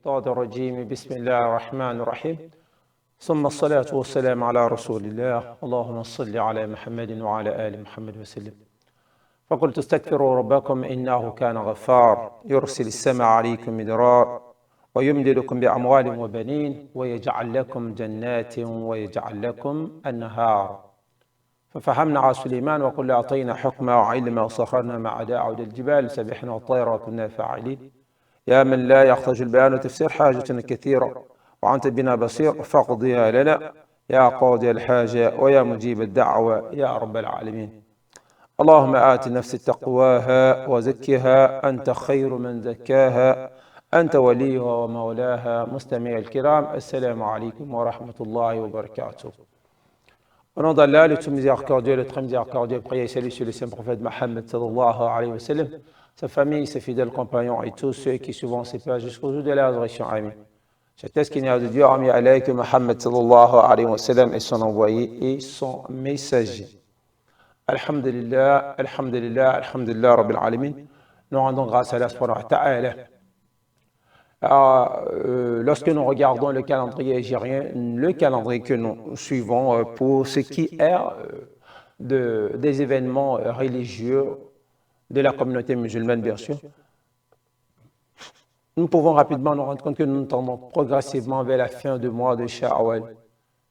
الشيطان الرجيم بسم الله الرحمن الرحيم ثم الصلاة والسلام على رسول الله اللهم صل على محمد وعلى آل محمد وسلم فقلت استغفروا ربكم إنه كان غفار يرسل السماء عليكم مدرار ويمددكم بأموال وبنين ويجعل لكم جنات ويجعل لكم أنهار ففهمنا على سليمان وقل أعطينا حكما وعلما وسخرنا مع داود الجبال سبحنا والطير وكنا فاعلين يا من لا يحتاج البيان وتفسير حاجتنا كثيرة وأنت بنا بصير فاقضيها لنا يا قاضي الحاجة ويا مجيب الدعوة يا رب العالمين اللهم آت نفس تقواها وزكها أنت خير من زكاها أنت وليها ومولاها مستمعي الكرام السلام عليكم ورحمة الله وبركاته Au nom d'Allah, le tout miséricordieux, le très miséricordieux, priez et salut sur le saint prophète Mohammed sallallahu alayhi wa sallam, sa famille, ses fidèles compagnons et tous ceux qui suivront ses pas jusqu'au jour de la résurrection. Amin. J'atteste qu'il n'y a de Dieu, ami alayhi Mohammed sallallahu alayhi wa sallam et son envoyé et son messager. Alhamdulillah, alhamdulillah, alhamdulillah, rabbil alamin. Nous rendons grâce à Allah subhanahu wa ta'ala. Lorsque nous regardons le calendrier algérien, le calendrier que nous suivons pour ce qui est des événements religieux de la communauté musulmane, bien sûr, nous pouvons rapidement nous rendre compte que nous tendons progressivement vers la fin du mois de Sha'wal.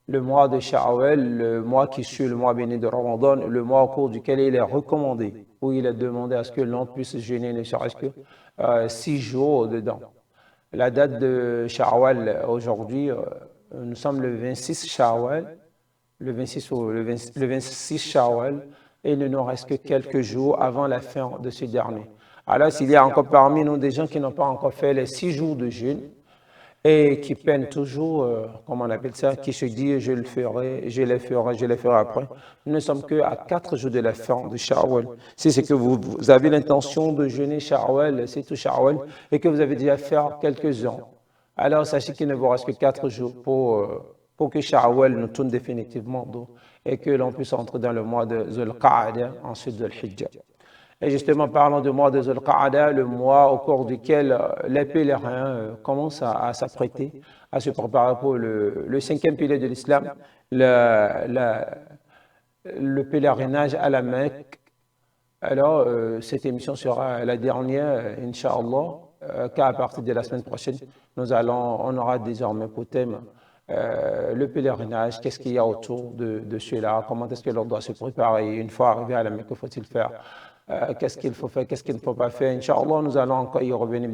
Le mois de Sha'wal, le mois qui suit le mois béni de Ramadan, le mois au cours duquel il est recommandé, où il est demandé à ce que l'on puisse jeûner ne serait-ce que 6 jours dedans. La date de Sha'wal aujourd'hui, nous sommes le 26 Sha'wal, le 26 Sha'wal, et il ne nous reste que quelques jours avant la fin de ce dernier. Alors, s'il y a encore parmi nous des gens qui n'ont pas encore fait les 6 jours de jeûne et qui peinent toujours, comment on appelle ça, qui se disent je le ferai, je le ferai après, nous ne sommes qu'à 4 jours de la fin de Sha'wal. Si c'est que vous avez l'intention de jeûner Sha'wal, c'est tout Sha'wal, et que vous avez déjà fait quelques ans, alors sachez qu'il ne vous reste que 4 jours pour que Sha'wal nous tourne définitivement d'eau et que l'on puisse entrer dans le mois de Zul Qa'ada, ensuite de l'Hijjah. Et justement, parlons du mois de Zul Qa'ada, le mois au cours duquel les pèlerins commencent à s'apprêter, à se préparer pour le 5e pilier de l'islam, le pèlerinage à la Mecque. Alors, cette émission sera la dernière, Inch'Allah, car à partir de la semaine prochaine, on aura désormais pour thème le pèlerinage, qu'est-ce qu'il y a autour de cela, comment est-ce que l'on doit se préparer, une fois arrivé à la Mecque, que faut-il faire, qu'est-ce qu'il faut faire, qu'est-ce qu'il ne faut pas faire. Inch'Allah, nous allons encore y revenir,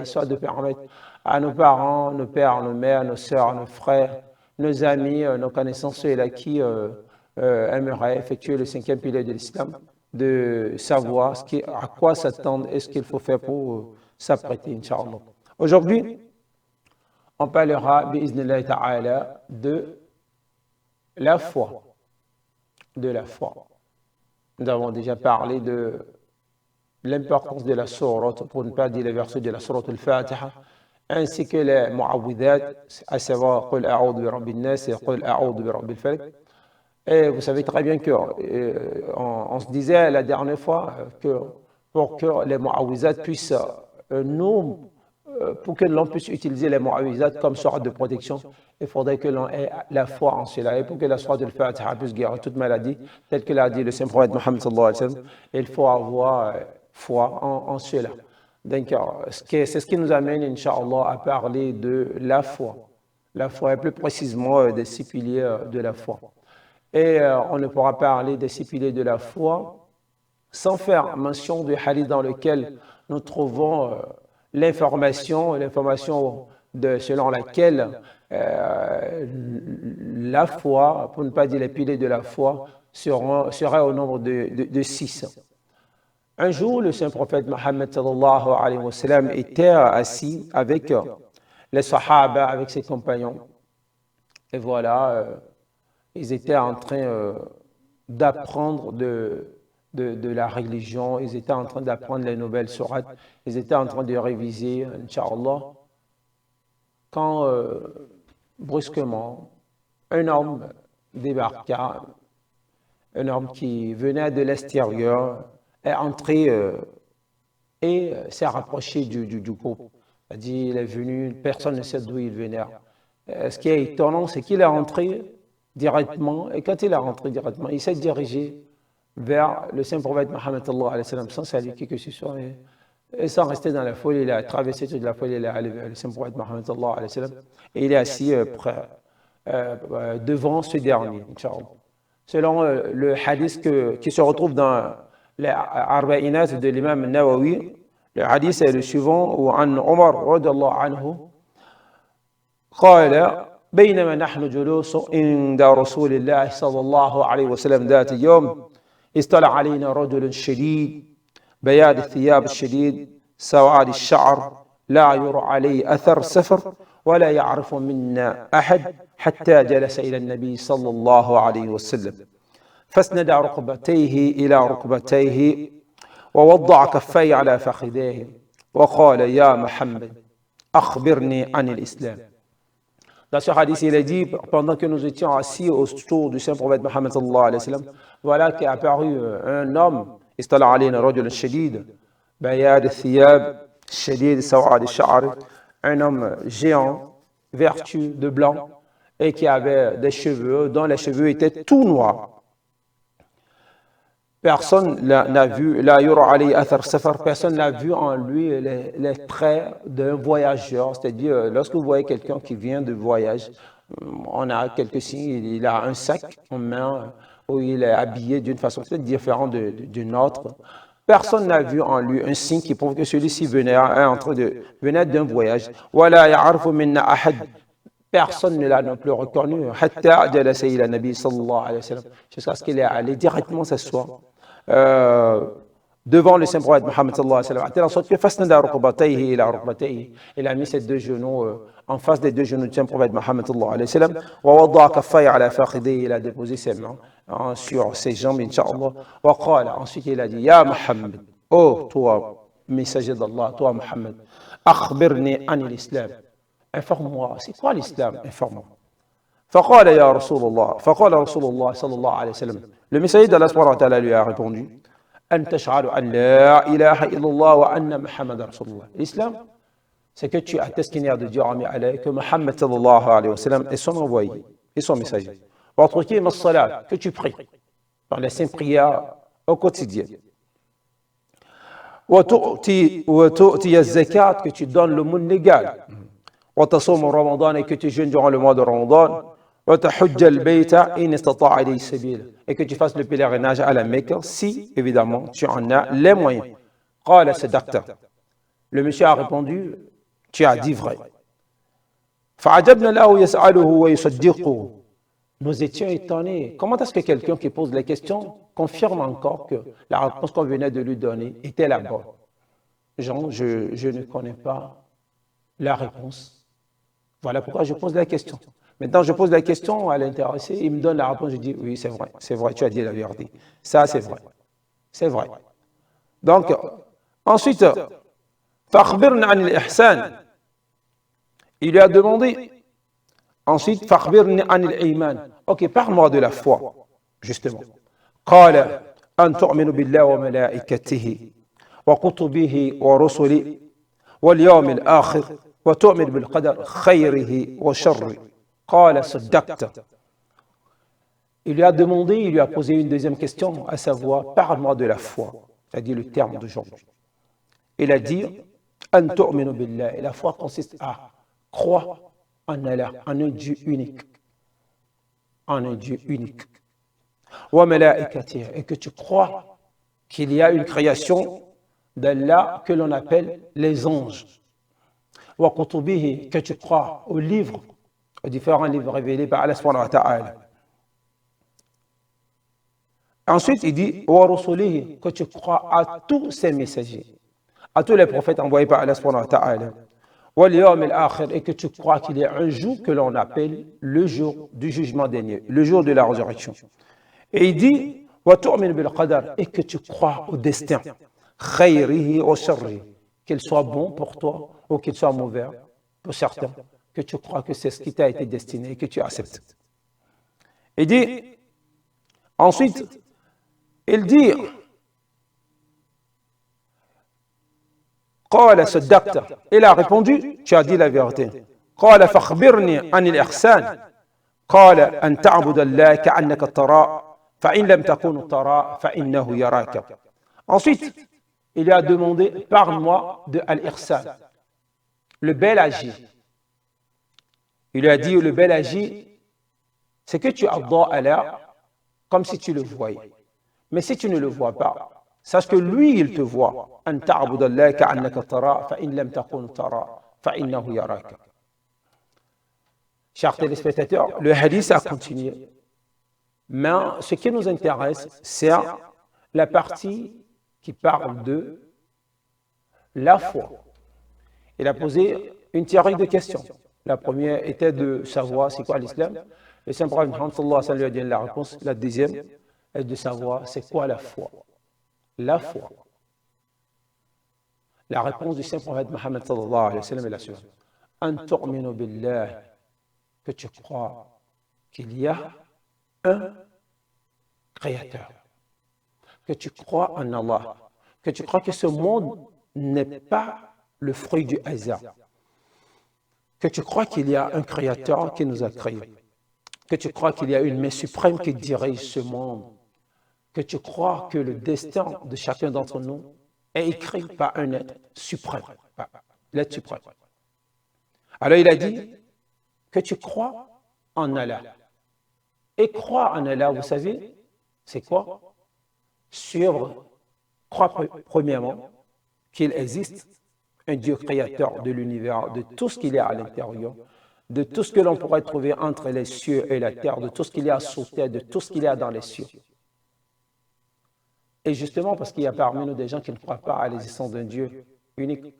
histoire de permettre à nos parents, nos pères, nos mères, nos sœurs, nos frères, nos amis, nos connaissances, ceux-là qui aimeraient effectuer le 5e pilier de l'islam, de savoir à quoi s'attendre et ce qu'il faut faire pour s'apprêter, Inch'Allah. Aujourd'hui, on parlera, bi'iznillahi ta'ala, de la foi. De la foi. Nous avons déjà parlé de l'importance de la sourate, pour ne pas dire les versets de la sourate al-Fatiha, ainsi que les mu'awwidhat, à savoir Qul a'udhu bi rabbin nas et Qul a'udhu bi rabbil falaq. Et vous savez très bien on se disait la dernière fois que pour que les mu'awwidhat puissent pour que l'on puisse utiliser les mu'awwidhat comme sourate de protection, il faudrait que l'on ait la foi en cela. Et pour que la sourate al-Fatiha puisse guérir toute maladie, telle que l'a dit le saint prophète Mohammed sallallahu alayhi wa sallam, il faut avoir foi en cela. Donc, c'est ce qui nous amène, Inch'Allah, à parler de la foi. La foi, et plus précisément des 6 piliers de la foi. Et on ne pourra parler des 6 piliers de la foi sans faire mention du hadith dans lequel nous trouvons l'information selon laquelle la foi, pour ne pas dire les piliers de la foi, serait au nombre de 6. Un jour, le saint prophète Mohammed sallallahu alayhi wa sallam était assis avec les sahaba, avec ses compagnons. Et voilà, ils étaient en train d'apprendre de la religion, ils étaient en train d'apprendre les nouvelles sourates, ils étaient en train de réviser, Inch'Allah, quand brusquement, un homme débarqua, un homme qui venait de l'extérieur, est entré et s'est rapproché du groupe. Il a dit, il est venu, personne ne sait d'où il venait. Ce qui est étonnant, c'est qu'il est rentré directement, et quand il est rentré directement, il s'est dirigé vers le saint prophète Mohammed sans saluer qui que ce soit. Et sans rester dans la foule, il a traversé toute la foule, il est allé vers le saint prophète Mohammed et il est assis devant ce dernier, Inch'Allah. Selon le hadith qui se retrouve dans les Arba'inat de l'imam Nawawi, le hadith est le suivant, où An Omar radiyallahu anhu قال بينما نحن جلوس عند رسول الله صلى الله عليه وسلم ذات يوم اطلع علينا رجل شديد بياض الثياب الشديد سواد الشعر لا يرى عليه أثر سفر ولا يعرف منا أحد حتى جلس إلى النبي صلى الله عليه وسلم فاسند ركبتيه إلى ركبتيه ووضع كفيه على فخذيه وقال يا محمد أخبرني عن الإسلام. Dans ce hadith, il est dit, pendant que nous étions assis autour du saint prophète Mohammed sallallahu alayhi wa sallam, voilà qu'est apparu un homme, istala alayna rajul shadid, bayad al-thiyab, shadid, sawad al-sha'r, un homme géant, vertu de blanc, et qui avait des cheveux, dont les cheveux étaient tout noirs. Personne n'a vu, la yura alayhi athar safar, personne n'a vu en lui les traits d'un voyageur. C'est-à-dire, lorsque vous voyez quelqu'un qui vient de voyage, on a quelques signes, il a un sac en main, où il est habillé d'une façon peut-être différente d'une autre. Personne n'a vu en lui un signe qui prouve que celui-ci venait d'un voyage. Wala ya'arfu minna ahad. Personne ne l'a non plus reconnu. Hatta jalasa ila nabi sallallahu alayhi wa sallam. Jusqu'à ce qu'il est allé directement s'asseoir devant le saint prophète Mohammed sallallahu alayhi wa sallam. À telle sorte que fasnada rukbatayhi ila rukbatayhi. Il a mis ses deux genoux en face des deux genoux du saint prophète Mohammed sallallahu alayhi wa sallam. Wa wada'a kaffayhi ala fakhidayhi. Il a déposé ses mains sur ses jambes, Inch'Allah. Wa qala. Ensuite, il a dit, Ya Muhammad, oh toi, messager d'Allah, toi Muhammad, akhbirni anil islam. Informe-moi, c'est quoi l'islam? Informe-moi. فقال يا رسول الله فقال رسول الله صلى الله عليه وسلم le messager d'Allah subhanahu wa ta'ala lui a répondu أن تشهد أن لا إله إلا الله وأن محمد رسول الله. L'islam, c'est que tu attestes qu'il n'y a de Dieu remis à que Muhammad sallallahu alayhi wa sallam est son envoyé et son messager. وتقيم الصلاة, que tu pries par les saintes prières au quotidien. وتؤتي الزكاة, que tu donnes le monde légal. وتصوم رمضان, et que tu jeûnes durant le mois de Ramadan. وتحج البيت إن استطاع إليه سبيلا, et que tu fasses le pèlerinage à la Mecque si évidemment tu en as les moyens. قال صدقت. Le monsieur a répondu, tu as dit vrai. فعجبنا له يسأله ويصدقه. Nous étions étonnés. Comment est-ce que quelqu'un qui pose les questions confirme encore que la réponse qu'on venait de lui donner était la bonne? Jean, je ne connais pas la réponse. Voilà pourquoi je pose la question. Maintenant, je pose la question à l'intéressé, il me donne la réponse, je dis oui, c'est vrai, tu as dit la vérité. Ça, c'est vrai. C'est vrai. Donc, ensuite, فَأَخْبِرْنَا عَنِ الْإِحْسَانِ. Il lui a demandé, ensuite, فَأَخْبِرْنَا عَنِ الْإِيمَانِ. Ok, parle-moi de la foi, justement. قال أن تؤمن بالله وملائكته وكتبه ورسله واليوم الآخر وتؤمن بالقدر خيره وشره. قال صدقت. Il lui a demandé, il lui a posé une deuxième question, à savoir, parle-moi de la foi, c'est-à-dire le terme d'aujourd'hui. Il a dit, أن تؤمن بالله. Et la foi consiste à croire en Allah, en un Dieu unique. En un Dieu unique. وملائكته, et que tu crois qu'il y a une création d'Allah que l'on appelle les anges. وكتبه, que tu crois aux livres, aux différents livres révélés par Allah subhanahu wa ta'ala. Ensuite, il dit وَرُسُلِهِ, que tu crois à tous ces messagers, à tous les prophètes envoyés par Allah subhanahu wa ta'ala. وَالْيَوْمِ الْآخِرِ, et que tu crois qu'il y a un jour que l'on appelle le jour du jugement dernier, le jour de la résurrection. Et il dit وَتُؤْمِنُ بِالْقَدَرِ, et que tu crois au destin, خَيْرِهِ وَشَرِّهِ, qu'il soit bon pour toi ou qu'il soit mauvais pour certains, que tu crois que c'est ce qui t'a été destiné et que tu acceptes. Il dit, ensuite, il dit, قال صدقت. Il a répondu, tu as dit la vérité. قال فاخبرني عن الإحسان. قال أن تعبد الله كأنك تراه فإن لم تكن تراه فإنه يراك. Ensuite, il lui a demandé, parle-moi de al-ihsan, le bel agir. Il lui a dit, le bel agir, c'est que tu adores Allah comme si tu le voyais. Mais si tu ne le vois pas, sache que lui, il te voit. أن تعبد الله كأنك تراه فإن لم تكن تراه فإنه يراك. Chers téléspectateurs, le hadith a continué. Mais ce qui nous intéresse, c'est la partie qui parle de la foi. Il a posé une série de questions. La première était de savoir c'est quoi l'islam. Le Saint-Prophète Mohammed sallallahu alayhi wa sallam lui a donné la réponse. La deuxième est de savoir c'est quoi la foi. La foi. La réponse du Saint-Prophète Mohammed sallallahu alayhi wa sallam est la suivante. An tu'minu billah, que tu crois qu'il y a un créateur, que tu crois en Allah, que tu crois que ce monde n'est pas le fruit du hasard, que tu crois qu'il y a un créateur qui nous a créés, que tu crois qu'il y a une main suprême qui dirige ce monde, que tu crois que le destin de chacun d'entre nous est écrit par un être suprême, l'être suprême. Alors il a dit que tu crois en Allah. Et croire en Allah, vous savez, c'est quoi? Croire premièrement qu'il existe un Dieu créateur de l'univers, de tout ce qu'il y a à l'intérieur, de tout ce que l'on pourrait trouver entre les cieux et la terre, de tout ce qu'il y a sous terre, de tout ce qu'il y a dans les cieux. Et justement, parce qu'il y a parmi nous des gens qui ne croient pas à l'existence d'un Dieu unique.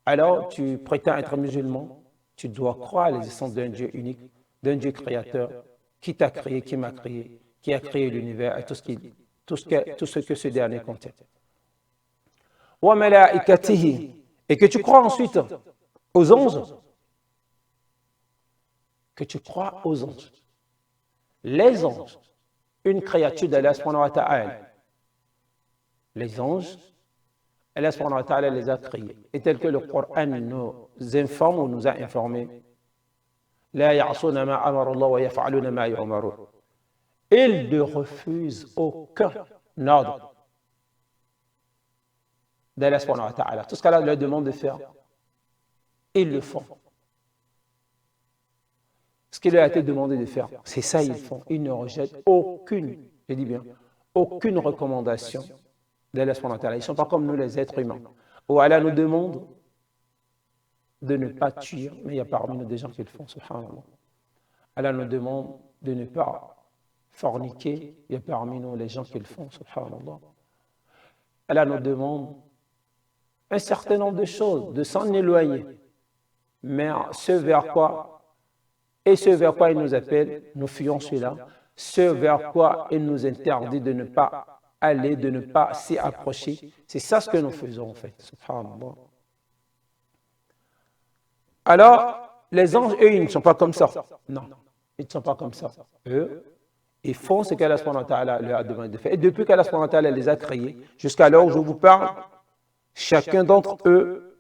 Alors, tu prétends être musulman, tu dois croire à l'existence d'un Dieu unique, d'un Dieu créateur, qui t'a créé, qui m'a créé, qui a créé l'univers et tout ce que ce dernier contient. Wa malaikatihi, et que tu crois ensuite aux anges. Que tu crois aux anges. Les anges, une créature d'Allah subhanahu wa ta'ala. Les anges, Allah subhanahu wa ta'ala les a créés. Et tel que le Coran nous informe ou nous a informé, la ya'suna ma amara Allah wa yaf'aluna ma yu'marun. Ils ne refusent aucun ordre d'Allah subhanahu wa ta'ala. Tout ce qu'Allah leur demande de faire, ils le font. Ce qu'il leur a été demandé de faire, c'est ça ils font. Ils ne rejettent aucune, je dis bien, aucune recommandation d'Allah subhanahu wa ta'ala. Ils ne sont pas comme nous les êtres humains. Où Allah nous demande de ne pas tuer, mais il y a parmi nous des gens qui le font, subhanallah. Allah nous demande de ne pas forniquer, il y a parmi nous les gens qui le font, subhanallah. Allah nous demande un certain nombre de choses, de s'en éloigner. Mais ce vers quoi il nous appelle, nous fuyons cela. Ce vers quoi il nous interdit de ne pas aller, de ne pas s'y approcher. C'est ça ce que nous faisons en fait, subhanallah. Alors, les anges, eux, ils ne sont pas comme ça. Non, ils ne sont pas comme ça. Eux, ils font ce qu'Allah subhanahu wa ta'ala leur a demandé de faire. Et depuis qu'Allah subhanahu wa ta'ala les a créés, jusqu'à l'heure où je vous parle, chacun d'entre eux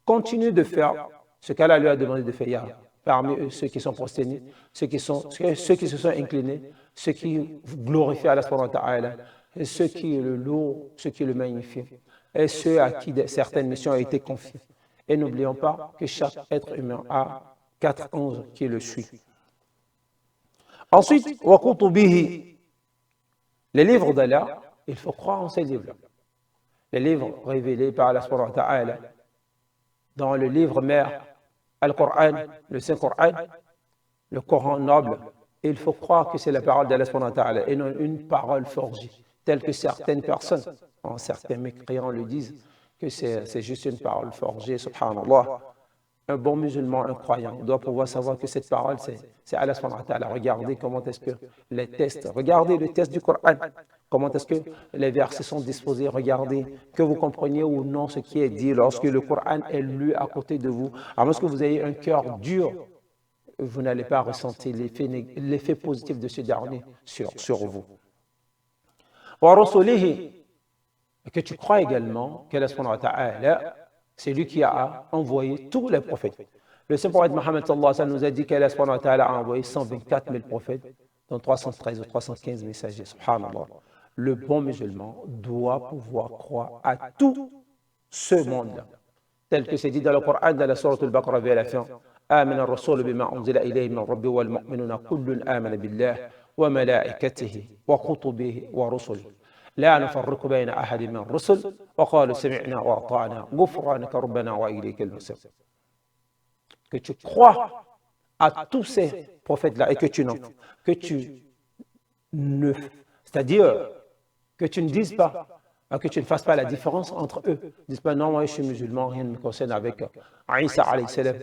continue de faire ce qu'Allah lui a demandé de faire. Il y a parmi eux ceux qui sont prosternés, ceux qui se sont inclinés, ceux qui glorifient Allah subhanahu wa ta'ala, et ceux qui le louent, ceux qui le magnifient, et ceux à qui certaines missions ont été confiées. Et n'oublions pas que chaque être humain a 4 anges qui le suivent. Ensuite, wa kutubihi, les livres d'Allah, il faut croire en ces livres-là. Les livres révélés par Allah subhanahu wa ta'ala, dans le livre mère, Al-Qur'an, le Saint-Coran, le Coran noble, il faut croire que c'est la parole d'Allah subhanahu wa ta'ala et non une parole forgée, telle que certaines personnes, certains mécréants le disent, que c'est juste une parole forgée, subhanallah. Un bon musulman, un croyant, doit pouvoir savoir que cette parole, c'est Allah subhanahu wa ta'ala. Regardez comment est-ce que les tests, regardez le test du Coran, comment est-ce que les versets sont disposés, regardez que vous compreniez ou non ce qui est dit lorsque le Coran est lu à côté de vous. À moins que vous ayez un cœur dur, vous n'allez pas ressentir l'effet positif de ce dernier sur vous. Wa rasulihi, Et que tu crois également qu'Allah subhanahu wa ta'ala, c'est lui qui a envoyé tous les prophètes. Le Saint-Prophète Mohammed nous a dit qu'Allah subhanahu wa ta'ala a envoyé 124 000 prophètes, dont 313 ou 315 messagers. Subhanallah. Le bon musulman doit pouvoir croire à tout ce monde-là. Tel que c'est dit dans le Coran, dans la sourate al-Baqarah, vers la fin. آمن الرسول بما أنزل إليه من ربه والمؤمنون كل آمن بالله وملائكته وكتبه ورسله لا نفرق بين أحد من الرسل وقالوا سمعنا وأطعنا غفرانك ربنا وإليك المصير. Que tu crois à tous ces prophètes-là et que tu ne, c'est-à-dire que tu ne dises pas, que tu ne fasses pas la différence entre eux. Ne dis pas non, moi je suis musulman, rien ne me concerne avec Isa alayhi salam.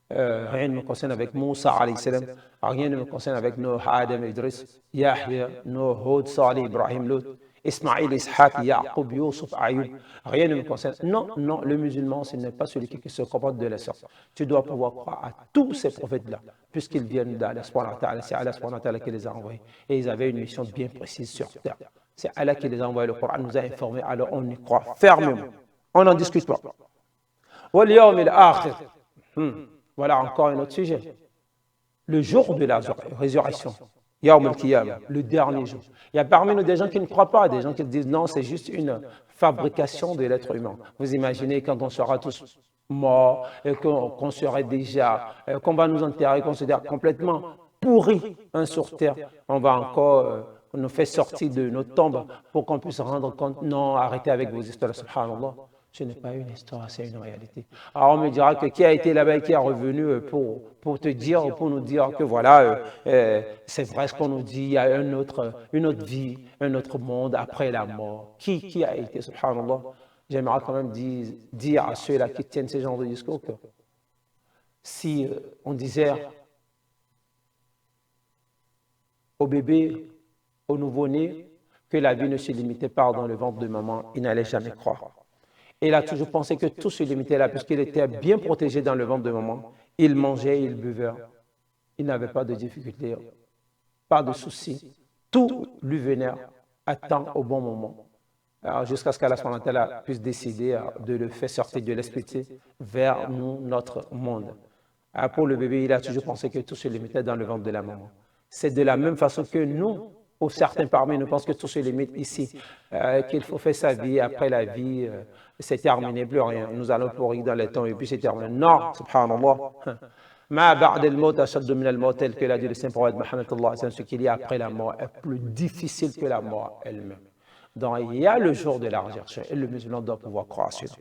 Rien ne me concerne avec Moussa alayhi salam, rien ne me concerne avec Nuh, Adam, Idris, Yahya, Nuh, Hud, Salih, Ibrahim, Lut, Ismaïl, Ishaq, Yaqub, Yusuf, Ayoub, rien ne me concerne. Non, non, le musulman, ce n'est pas celui qui se comporte de la sorte. Tu dois pouvoir croire à tous ces prophètes-là, puisqu'ils viennent d'Allah subhanahu wa ta'ala, c'est Allah subhanahu wa ta'ala qui les a envoyés. Et ils avaient une mission bien précise sur terre. C'est Allah qui les a envoyés, le Coran nous a informés, alors on y croit fermement. On n'en discute pas. Wal yawm al-akhir. Voilà encore un autre sujet. Le jour de la résurrection, Yawm al-Qiyam, le dernier jour. Il y a parmi nous des gens qui ne croient pas, des gens qui disent non, c'est juste une fabrication de l'être humain. Vous imaginez quand on sera tous morts, et qu'on serait déjà, qu'on va nous enterrer, qu'on sera complètement pourris sur terre, on va encore nous faire sortir de nos tombes pour qu'on puisse se rendre compte, non, arrêtez avec vos histoires, subhanallah. Ce n'est pas une histoire, c'est une réalité. Alors on me dira que qui a été là-bas et qui est revenu pour te dire, pour nous dire que voilà, c'est vrai ce qu'on nous dit, il y a une autre vie, un autre monde après la mort. Qui a été, subhanallah? J'aimerais quand même dire à ceux-là qui tiennent ce genre de discours que si on disait au bébé, au nouveau-né, que la vie ne se limitait pas dans le ventre de maman, il n'allait jamais croire. Et il a toujours pensé que tout se limitait là, puisqu'il était bien protégé dans le ventre de maman. Il mangeait, il buvait. Il n'avait pas de difficultés, pas de soucis. Tout lui venait à temps, au bon moment. Jusqu'à ce qu'Allah puisse décider de le faire sortir de l'esprit vers nous, notre monde. Pour le bébé, il a toujours pensé que tout se limitait dans le ventre de la maman. C'est de la même façon que nous, ou certains parmi nous pensent que tout se limite ici, qu'il faut faire sa vie, après la vie, c'est terminé, plus rien. Nous allons pourrir dans les temps et puis c'est terminé. Non, subhanallah. Ma ba'd al-maut ashaddu min al-maut, tel que l'a dit le Saint-Prophète Mohammed, ce qu'il y a après la mort est plus difficile que la mort elle-même. Donc il y a le jour de la résurrection et le musulman doit pouvoir croire à cela.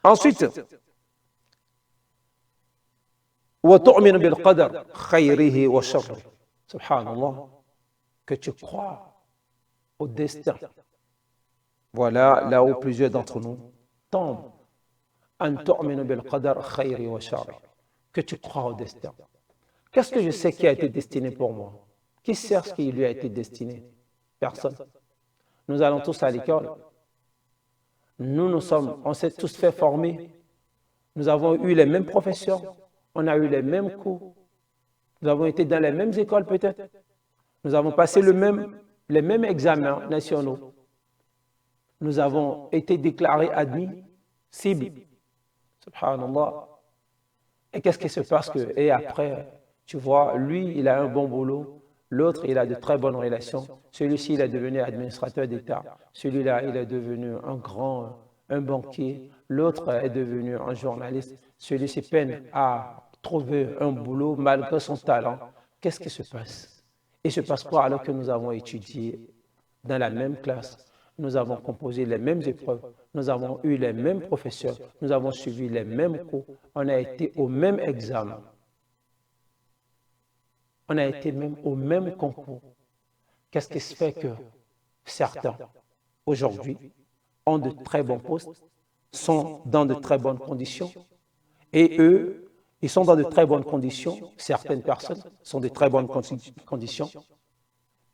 Ensuite, wa tu'minu bil qadar khayrihi wa sharrihi. Subhanallah, que tu crois au destin. Voilà là où plusieurs d'entre nous tombent. An tu'minu bil qadar khayri wa sharri. Que tu crois au destin. Qu'est-ce que je sais qui a été destiné pour moi? Qui sait ce qui lui a été destiné? Personne. Nous allons tous à l'école. On s'est tous fait former. Nous avons eu les mêmes professeurs. On a eu les mêmes cours. Nous avons été dans les mêmes écoles peut-être. Nous avons passé les mêmes examens nationaux. Nous avons été déclarés admissibles. Subhanallah. Et qu'est-ce qui se passe et après, tu vois, lui, il a un bon boulot, l'autre, il a de très bonnes relations. Celui-ci, il est devenu administrateur d'État. Celui-là, il est devenu un banquier. L'autre est devenu un journaliste. Celui-ci peine à trouver un boulot malgré son talent. Qu'est-ce qui se passe? Il se passe quoi alors que nous avons étudié dans la même classe? Nous avons composé les mêmes épreuves, nous avons eu les mêmes professeurs, nous avons suivi les mêmes cours, on a été au même examen, on a été même au même concours. Qu'est-ce qui se fait que certains, aujourd'hui, ont de très bons postes, sont dans de très bonnes conditions, et eux, ils sont dans de très bonnes conditions, certaines personnes sont de très bonnes conditions,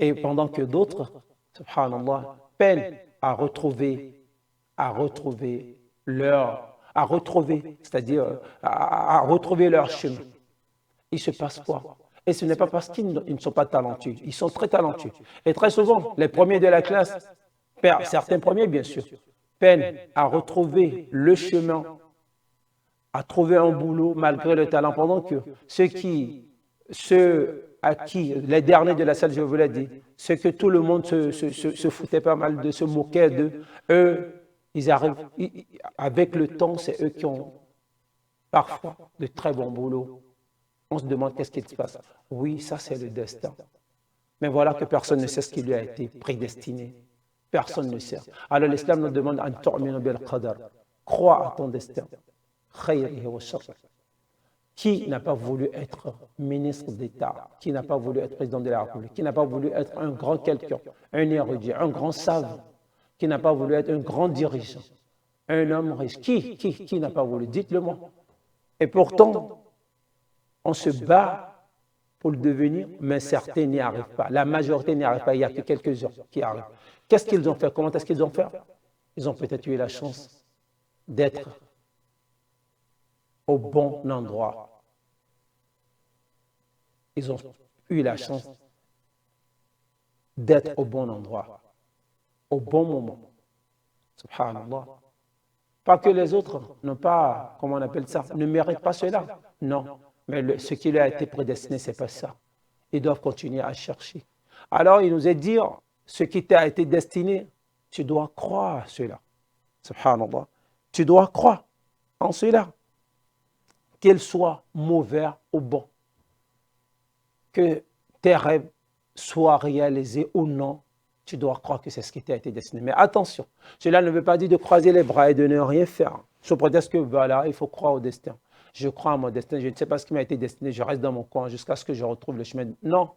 et pendant que d'autres, subhanallah, peinent à retrouver leur chemin. Il se passe quoi? Et ce n'est pas parce qu'ils ne sont pas talentueux, ils sont très talentueux. Et très souvent, les premiers de la classe, certains premiers bien sûr, peinent à retrouver le chemin, à trouver un boulot malgré le talent, pendant que ceux à qui, les derniers de la salle, je vous l'ai dit, ceux que tout le monde se foutait pas mal de, se moquait d'eux, eux, ils arrivent, avec le temps, c'est eux qui ont parfois de très bons boulots. On se demande qu'est-ce qui se passe. Oui, ça c'est le destin. Mais voilà que personne ne sait ce qui lui a été prédestiné. Personne ne sait. Alors l'islam nous demande an tu'minu bil qadar. Crois à ton destin. Khayrihi wa sharrihi. Qui n'a pas voulu être ministre d'État, qui n'a pas voulu être président de la République, qui n'a pas voulu être un grand quelqu'un, un érudit, un grand savant, qui n'a pas voulu être un grand dirigeant, un homme riche. Qui n'a pas voulu? Dites-le-moi. Et pourtant, on se bat pour le devenir, mais certains n'y arrivent pas. La majorité n'y arrive pas. Il n'y a que quelques-uns qui arrivent. Qu'est-ce qu'ils ont fait? Comment est-ce qu'ils ont fait? Ils ont peut-être eu la chance d'être au bon endroit. Ils ont eu la chance d'être au bon endroit, au bon moment. Subhanallah. Pas que les autres n'ont pas, comment on appelle ça, ne méritent pas cela. Non. Mais ce qui leur a été prédestiné, ce n'est pas ça. Ils doivent continuer à chercher. Alors, il nous est dit, ce qui t'a été destiné, tu dois croire à cela. Subhanallah. Tu dois croire en cela. Qu'il soit mauvais ou bon. Que tes rêves soient réalisés ou non, tu dois croire que c'est ce qui t'a été destiné. Mais attention, cela ne veut pas dire de croiser les bras et de ne rien faire. Sous prétexte que voilà, il faut croire au destin. Je crois à mon destin, je ne sais pas ce qui m'a été destiné, je reste dans mon coin jusqu'à ce que je retrouve le chemin. Non.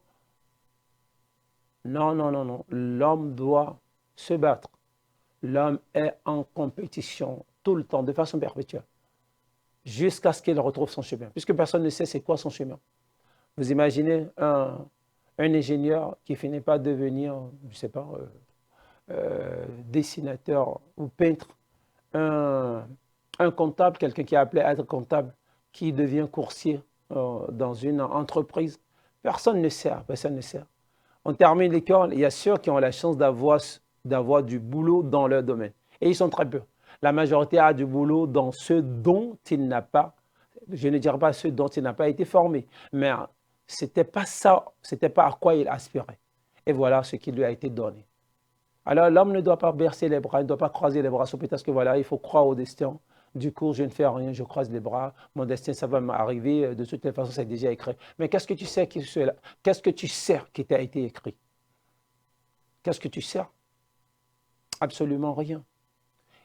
Non, non, non, non. L'homme doit se battre. L'homme est en compétition tout le temps, de façon perpétuelle, jusqu'à ce qu'il retrouve son chemin. Puisque personne ne sait c'est quoi son chemin. Vous imaginez un ingénieur qui finit par devenir, je ne sais pas, dessinateur ou peintre, un comptable, quelqu'un qui est appelé à être comptable, qui devient coursier dans une entreprise. Personne ne sait, personne ne sait. On termine l'école, il y a ceux qui ont la chance d'avoir du boulot dans leur domaine. Et ils sont très peu. La majorité a du boulot dans ce dont il n'a pas, je ne dirais pas ce dont il n'a pas été formé, mais ce n'était pas ça, ce n'était pas à quoi il aspirait. Et voilà ce qui lui a été donné. Alors l'homme ne doit pas bercer les bras, il ne doit pas croiser les bras, sauf peut-être que voilà, il faut croire au destin. Du coup, je ne fais rien, je croise les bras, mon destin, ça va m'arriver, de toutes les façons, c'est déjà écrit. Mais qu'est-ce que tu sais qu'est-ce que tu sais qui t'a été écrit? Qu'est-ce que tu sais? Absolument rien.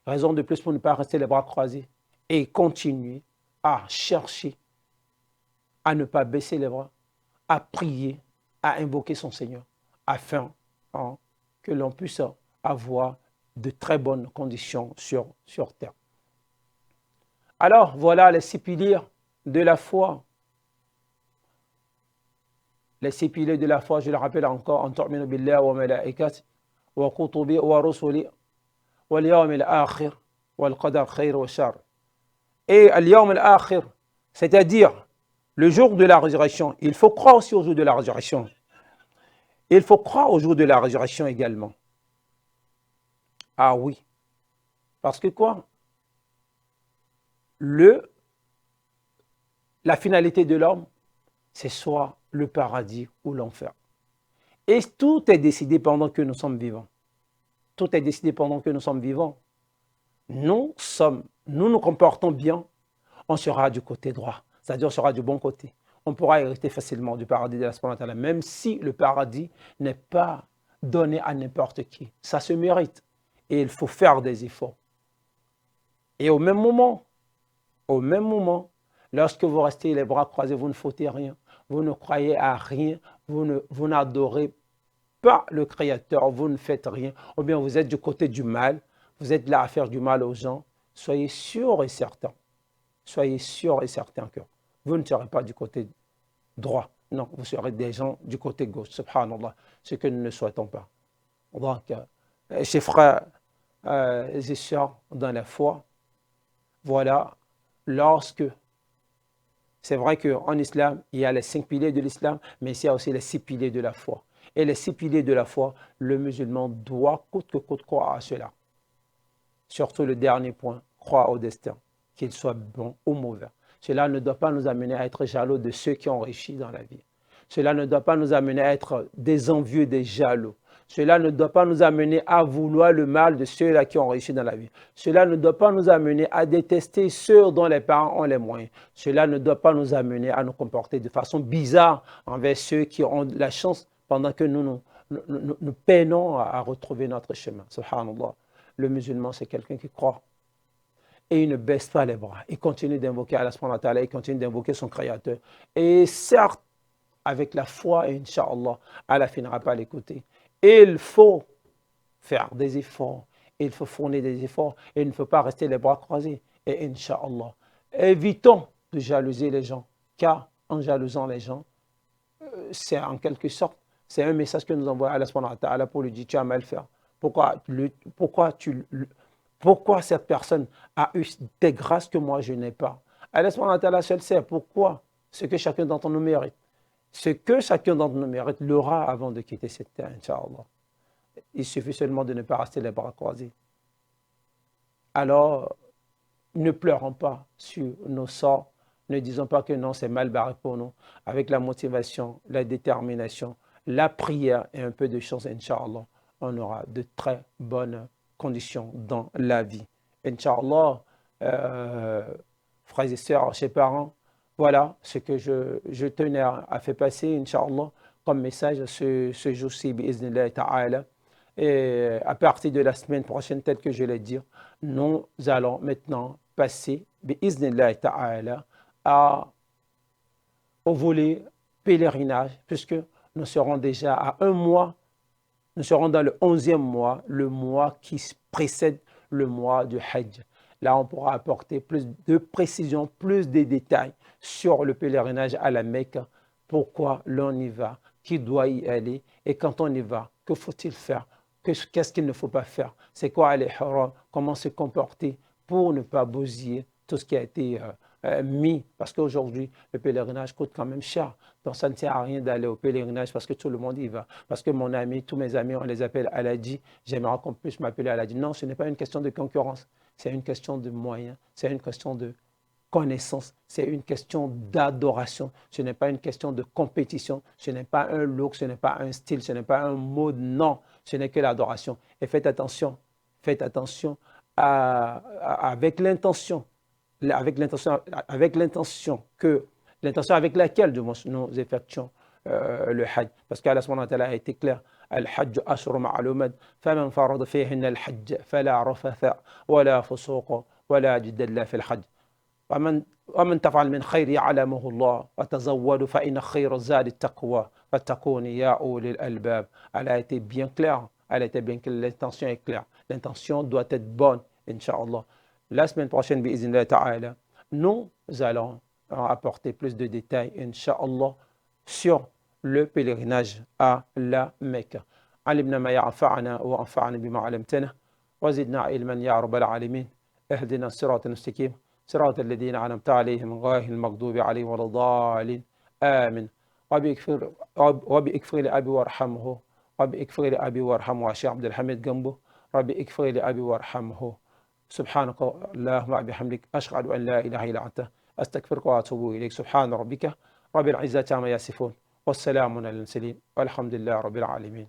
Raison de plus pour ne pas rester les bras croisés et continuer à chercher, à ne pas baisser les bras, à prier, à invoquer son Seigneur, afin que l'on puisse avoir de très bonnes conditions sur terre. Alors, voilà les 6 piliers de la foi. Les 6 piliers de la foi, je le rappelle encore, en tu'minu billahi wa malaikati wa kutubi wa rusuli wal yawm al-akhir wal qadar khayr wa shar. Et al-yawm al-akhir, c'est-à-dire le jour de la résurrection. Il faut croire aussi au jour de la résurrection. Il faut croire au jour de la résurrection également. Ah oui. Parce que quoi? La finalité de l'homme, c'est soit le paradis ou l'enfer. Et tout est décidé pendant que nous sommes vivants. Tout est décidé pendant que nous sommes vivants. Nous nous comportons bien, on sera du côté droit, c'est-à-dire on sera du bon côté. On pourra hériter facilement du paradis de Allah, même si le paradis n'est pas donné à n'importe qui. Ça se mérite et il faut faire des efforts. Et au même moment, lorsque vous restez les bras croisés, vous ne fautez rien, vous ne croyez à rien, vous n'adorez pas le Créateur, vous ne faites rien, ou bien vous êtes du côté du mal, vous êtes là à faire du mal aux gens, soyez sûr et certain que vous ne serez pas du côté droit. Non, vous serez des gens du côté gauche. Subhanallah, ce que nous ne souhaitons pas. Donc, chers frères et sœurs dans la foi, voilà, c'est vrai qu'en islam, il y a les 5 piliers de l'islam, mais il y a aussi les 6 piliers de la foi. Et les 6 piliers de la foi, le musulman doit coûte que coûte croire à cela. Surtout le dernier point, croire au destin, qu'il soit bon ou mauvais. Cela ne doit pas nous amener à être jaloux de ceux qui ont réussi dans la vie. Cela ne doit pas nous amener à être des envieux, des jaloux. Cela ne doit pas nous amener à vouloir le mal de ceux-là qui ont réussi dans la vie. Cela ne doit pas nous amener à détester ceux dont les parents ont les moyens. Cela ne doit pas nous amener à nous comporter de façon bizarre envers ceux qui ont la chance pendant que nous peinons à retrouver notre chemin. Subhanallah. Le musulman, c'est quelqu'un qui croit et il ne baisse pas les bras. Il continue d'invoquer Allah subhanahu wa ta'ala, il continue d'invoquer son Créateur. Et certes, avec la foi, et Inch'Allah, Allah finira par l'écouter. Il faut faire des efforts, il faut fournir des efforts, et il ne faut pas rester les bras croisés. Et Inch'Allah, évitons de jalouser les gens, car en jalousant les gens, c'est en quelque sorte, c'est un message que nous envoie Allah subhanahu wa ta'ala pour lui dire, tu as mal fait. Pourquoi cette personne a eu des grâces que moi je n'ai pas? Allah subhanahu wa ta'ala seul sait pourquoi, ce que chacun d'entre nous mérite. Ce que chacun d'entre nous mérite l'aura avant de quitter cette terre, Inch'Allah. Il suffit seulement de ne pas rester les bras croisés. Alors, ne pleurons pas sur nos sorts, ne disons pas que non, c'est mal barré pour nous. Avec la motivation, la détermination, la prière et un peu de chance, Inch'Allah, on aura de très bonnes conditions dans la vie. Inch'Allah, frères et sœurs, chers parents, voilà ce que je tenais à faire passer, Inch'Allah, comme message ce jour-ci, bi'iznillah ta'ala. Et à partir de la semaine prochaine, tel que je l'ai dit, nous allons maintenant passer, bi'iznillah ta'ala, au volet pèlerinage, puisque nous serons déjà à un mois, nous serons dans le 11e mois, le mois qui précède le mois du Hajj. Là, on pourra apporter plus de précision, plus de détails sur le pèlerinage à la Mecque, pourquoi l'on y va, qui doit y aller, et quand on y va, que faut-il faire, qu'est-ce qu'il ne faut pas faire, c'est quoi les haram, comment se comporter pour ne pas bousiller tout ce qui a été mis, parce qu'aujourd'hui, le pèlerinage coûte quand même cher. Donc, ça ne sert à rien d'aller au pèlerinage parce que tout le monde y va. Parce que mon ami, tous mes amis, on les appelle Aladi. J'aimerais qu'on puisse m'appeler Aladi. Non, ce n'est pas une question de concurrence. C'est une question de moyens. C'est une question de connaissance. C'est une question d'adoration. Ce n'est pas une question de compétition. Ce n'est pas un look, ce n'est pas un style, ce n'est pas un mode. Non, ce n'est que l'adoration. Et faites attention avec l'intention avec laquelle nous effectuons le Hajj. Parce qu'Allah subhanahu wa ta'ala a été clair. الحج أشهر معلومات فمن فرض فيهن الحج فلا رفث ولا فسوق ولا جدال في الحج ومن تفعل من خير يعلمه الله وتزودوا فإن خير الزاد التقوى فاتقون يا أولي الألباب. Elle a été bien claire. L'intention est claire. L'intention doit être bonne, Inch'Allah. La semaine prochaine, bi'iznillah ta'ala, nous allons apporter plus de détails, Inch'Allah, sur le pèlerinage à la Mecque. علمنا ما ينفعنا وانفعنا بما علمتنا وزدنا علما يا رب العالمين. اهدنا الصراط المستقيم صراط الذين أنعمت عليهم غير المغضوب عليهم ولا الضالين آمين. ربي اغفر لأبي وارحمه ربي اغفر لأبي وارحمه الشيخ عبد الحميد جنبه ربي اغفر لأبي وارحمه. سبحانك اللهم وبحمدك أشهد أن لا إله إلا أنت أستغفرك وأتوب إليك. سبحان ربك رب العزة عما يصفون والسلام على المرسلين والحمد لله رب العالمين.